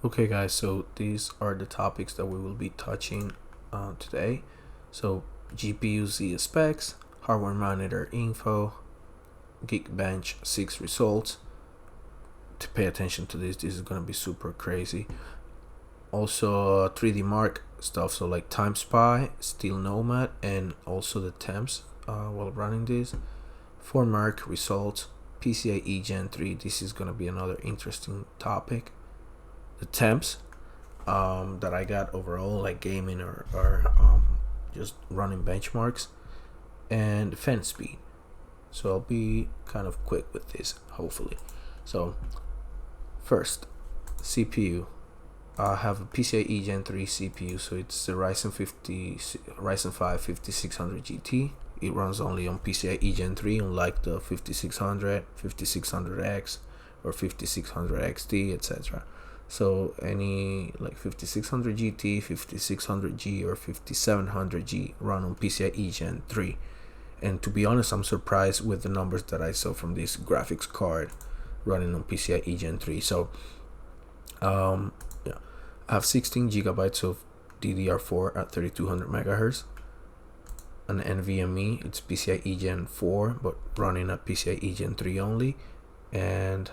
Okay guys, so these are the topics that we will be touching today. So GPU Z specs, hardware monitor info, Geekbench 6 results. To pay attention to this is gonna be super crazy. Also 3D Mark stuff, so like TimeSpy, Steel NOMAD, and also the TEMPS while running this. FORMARK results, PCIe Gen 3, this is gonna be another interesting topic. The temps that I got overall, like gaming or just running benchmarks, and fan speed. So I'll be kind of quick with this, hopefully. So first, CPU. I have a PCIe Gen 3 CPU, so it's the Ryzen 5 5600 GT. It runs only on PCIe Gen 3, unlike the 5600, 5600X, or 5600 XT, etc. So any like 5600 GT, 5600G, or 5700G run on PCIe Gen 3. And to be honest, I'm surprised with the numbers that I saw from this graphics card running on PCIe Gen 3. So yeah, I have 16 gigabytes of DDR4 at 3200 megahertz. An NVMe, it's PCIe Gen 4, but running at PCIe Gen 3 only. And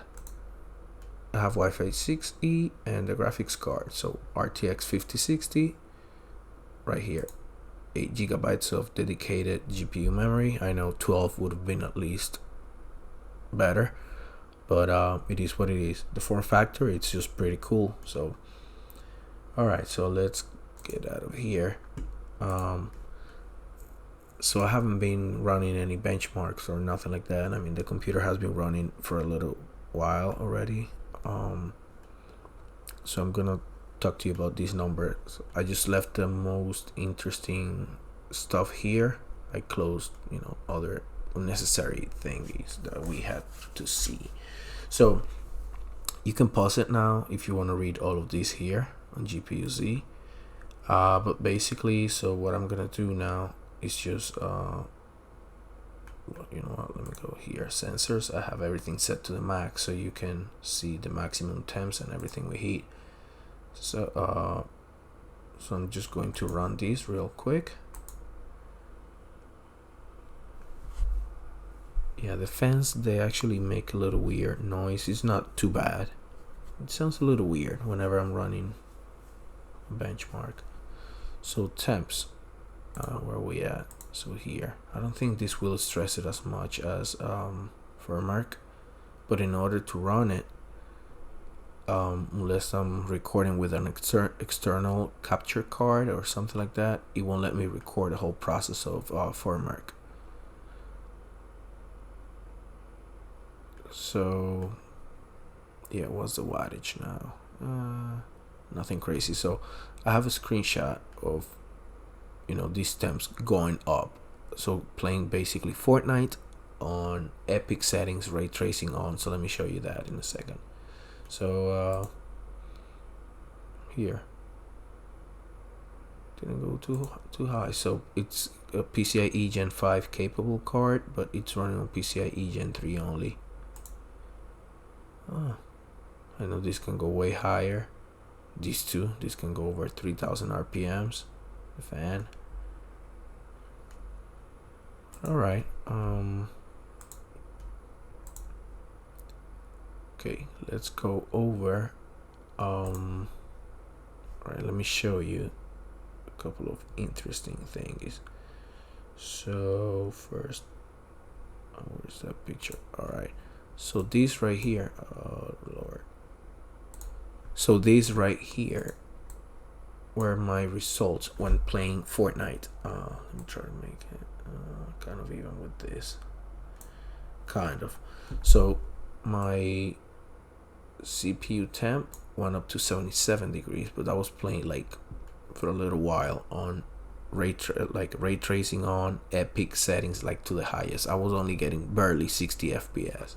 I have Wi-Fi 6E and the graphics card, so RTX 5060 right here. 8 gigabytes of dedicated GPU memory. I know 12 would have been at least better, but it is what it is. The form factor, it's just pretty cool. So alright, so let's get out of here. So I haven't been running any benchmarks or nothing like that. I mean, the computer has been running for a little while already. So I'm gonna talk to you about these numbers. I just left the most interesting stuff here. I closed, other unnecessary things that we had to see. So you can pause it now if you want to read all of this here on GPU Z. But basically, so what I'm gonna do now is just you know what, let me go here, sensors. I have everything set to the max so you can see the maximum temps and everything we hit. So I'm just going to run these real quick. Yeah, the fans, they actually make a little weird noise. It's not too bad. It sounds a little weird whenever I'm running a benchmark. So temps, where are we at? So here, I don't think this will stress it as much as FURMARK, but in order to run it, unless I'm recording with an external capture card or something like that, it won't let me record the whole process of FURMARK. So yeah, what's the wattage now? Nothing crazy. So I have a screenshot of these temps going up. So playing basically FORTNITE on epic settings, ray tracing on. So let me show you that in a second. So here, didn't go too high. So it's a PCIe Gen 5 capable card, but it's running on PCIe Gen 3 only. I know this can go way higher. These two, this can go over 3000 RPMs. The fan. Alright, okay, let's go over alright, let me show you a couple of interesting things. So first, where's that picture? Alright, so this right here, oh lord, so these right here were my results when playing FORTNITE. Let me try to make it kind of even with this, kind of. So my CPU temp went up to 77 degrees, but I was playing like for a little while on ray tracing on epic settings, like to the highest. I was only getting barely 60 FPS.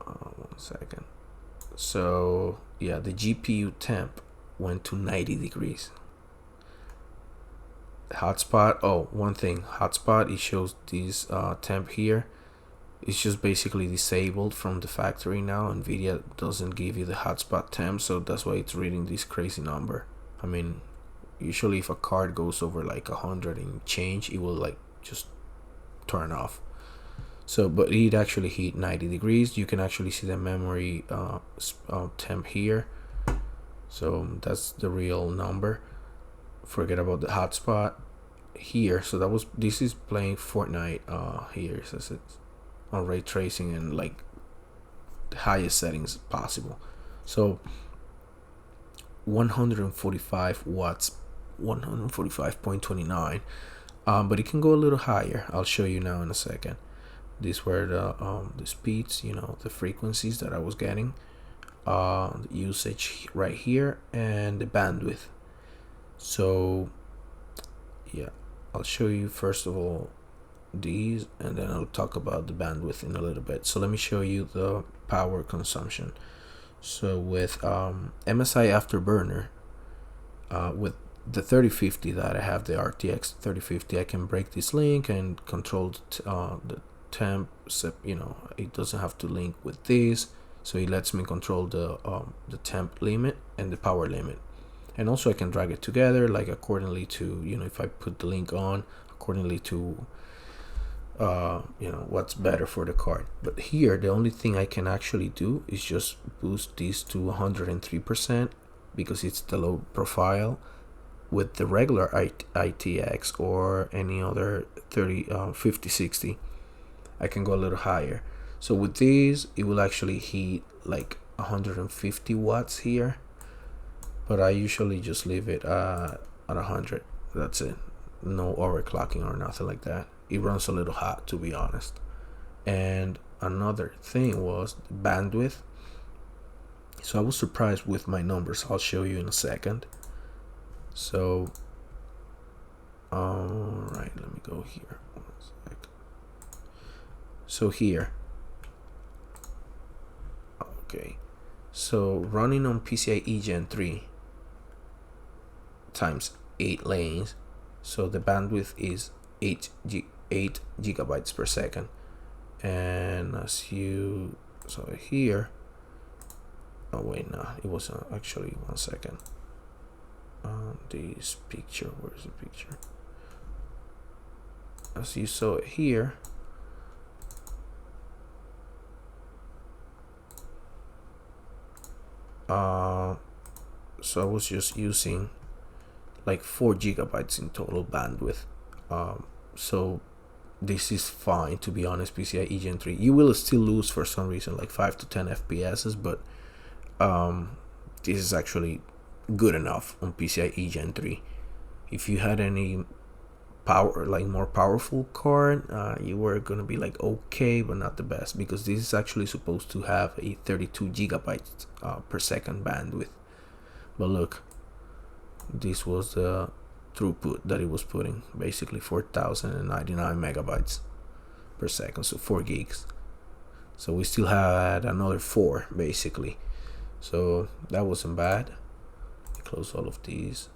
1 second. So yeah, the GPU temp went to 90 degrees. Hotspot, oh, one thing, hotspot, it shows this temp here. it's just basically disabled from the factory now. Nvidia doesn't give you the hotspot temp, so that's why it's reading this crazy number. I mean, usually if a card goes over like 100 and change, it will like just turn off. So but it actually hit 90 degrees. You can actually see the memory temp here, so that's the real number. Forget about the hotspot here. So this is playing FORTNITE here, so it's on ray tracing and like the highest settings possible. So 145 watts, 145.29, but it can go a little higher. I'll show you now in a second. These were the speeds, you know, the frequencies that I was getting, the usage right here, and the bandwidth. So yeah, I'll show you first of all these, and then I'll talk about the bandwidth in a little bit. So let me show you the power consumption. So with MSI Afterburner, with the 3050 that I have, the RTX 3050, I can break this link and control the temp. You know, it doesn't have to link with this, so it lets me control the temp limit and the power limit. And also I can drag it together, like accordingly to, you know, if I put the link on accordingly to you know, what's better for the card. But here the only thing I can actually do is just boost this to 103% because it's the low profile. With the regular ITX or any other 5060, I can go a little higher. So with these, it will actually hit like 150 watts here, but I usually just leave it at 100. That's it. No overclocking or nothing like that. It runs a little hot, to be honest. And another thing was the bandwidth. So I was surprised with my numbers. I'll show you in a second. So all right, let me go here. 1 sec. So here, okay, so running on PCIe Gen 3 times 8 lanes, so the bandwidth is 8 gigabytes per second. And as you saw here, oh wait, no, it was actually 1 second. This picture, where's the picture? As you saw it here, so I was just using like 4 gigabytes in total bandwidth. So this is fine, to be honest. PCIe Gen 3, you will still lose for some reason like 5 to 10 FPSs, but this is actually good enough on PCIe Gen 3. If you had any power, like more powerful card, you were gonna be like okay, but not the best, because this is actually supposed to have a 32 gigabytes per second bandwidth. But look, this was the throughput that it was putting, basically 4099 megabytes per second, so 4 gigs. So we still had another 4 basically, so that wasn't bad. Close all of these.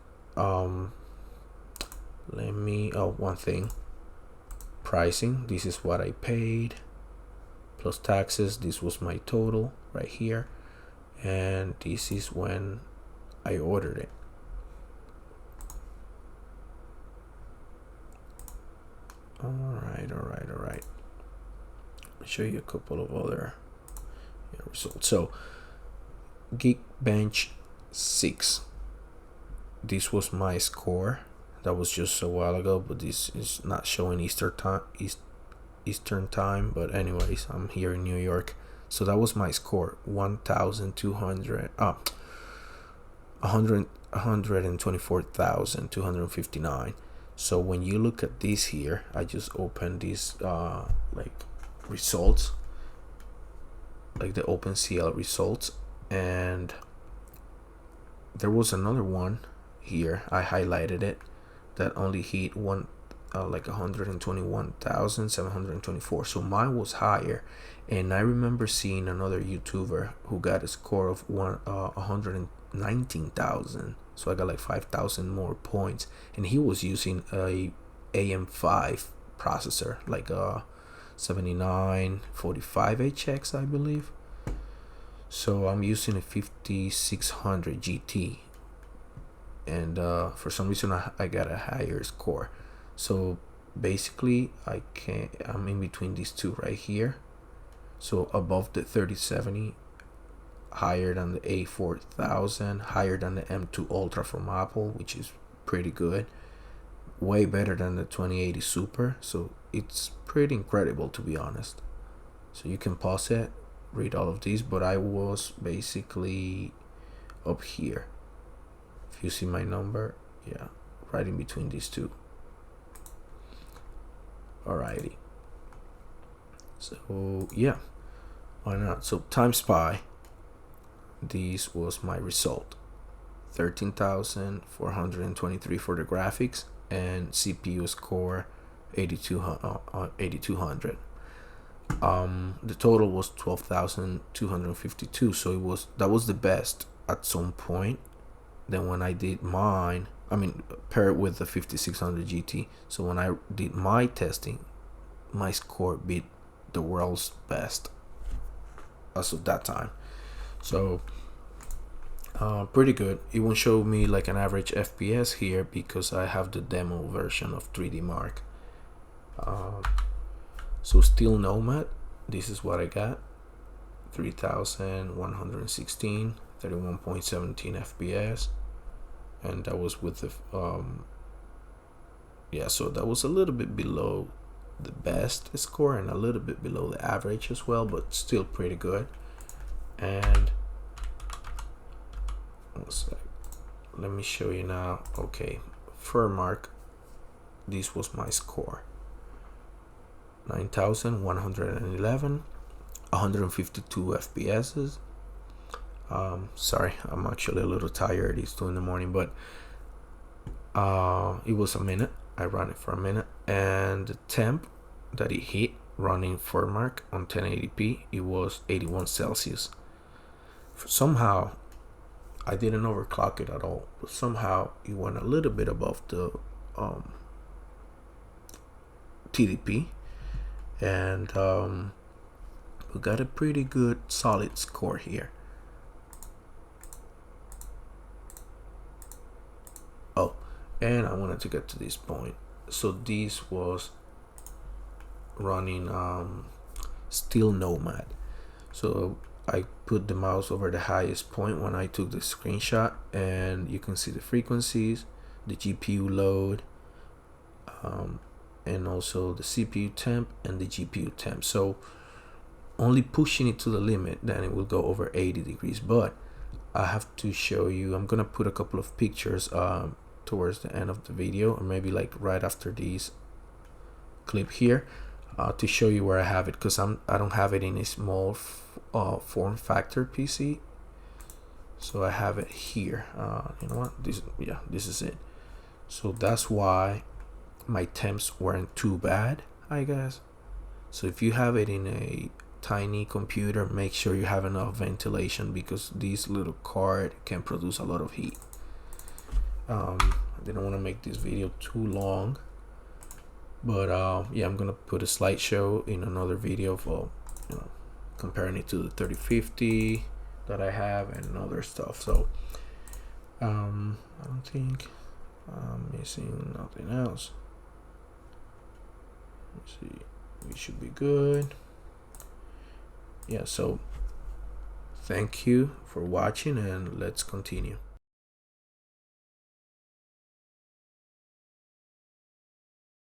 Let me, one thing, pricing. This is what I paid plus taxes. This was my total right here, and this is when I ordered it. All right. I'll show you a couple of other results. So Geekbench 6, this was my score. That was just a while ago, but this is not showing Eastern time. But anyways, I'm here in New York, so that was my score, 124,259. So when you look at this here, I just opened these like results, like the OpenCL results, and there was another one here, I highlighted it, that only hit like 121,724. So mine was higher, and I remember seeing another YouTuber who got a score of 119,000. So I got like 5,000 more points, and he was using a AM5 processor, like 7945HX, I believe. So I'm using a 5600 GT, and for some reason I got a higher score. So basically I'm in between these two right here. So above the 3070, higher than the A4000, higher than the M2 Ultra from Apple, which is pretty good, way better than the 2080 Super. So it's pretty incredible, to be honest. So you can pause it, read all of these, but I was basically up here. If you see my number, yeah, right in between these two. Alrighty. So yeah, why not? So TEMPS by, this was my result: 13,423 for the graphics, and CPU score 8200. The total was 12,252. So that was the best at some point. Then when I did mine, I mean, paired with the 5600 GT, so when I did my testing, my score beat the world's best as of that time. So pretty good. It won't show me like an average FPS here because I have the demo version of 3D Mark. So still NOMAD, this is what I got: 3116, 31.17 FPS, and that was with the yeah, so that was a little bit below the best score and a little bit below the average as well, but still pretty good. And one sec, let me show you now. Okay, FURMARK, this was my score: 9,111, 152 FPSs. Sorry, I'm actually a little tired. It's 2 in the morning, but it was a minute. I ran it for a minute, and the temp that it hit running FURMARK on 1080p, it was 81 Celsius. Somehow I didn't overclock it at all, but somehow it went a little bit above the TDP, and we got a pretty good solid score here. Oh, and I wanted to get to this point. So this was running still NOMAD. So I put the mouse over the highest point when I took the screenshot, and you can see the frequencies, the GPU load, and also the CPU temp and the GPU temp. So only pushing it to the limit, then it will go over 80 degrees. But I have to show you, I'm gonna put a couple of pictures towards the end of the video, or maybe like right after this clip here, to show you where I have it, because I don't have it in a small form factor PC. So I have it here. You know what, this is it. So that's why my temps weren't too bad, I guess. So if you have it in a tiny computer, make sure you have enough ventilation, because this little card can produce a lot of heat. I didn't want to make this video too long, but yeah, I'm gonna put a slideshow in another video for comparing it to the 3050 that I have and other stuff. So I don't think I'm missing nothing else. Let's see, we should be good. Yeah, so thank you for watching, and let's continue.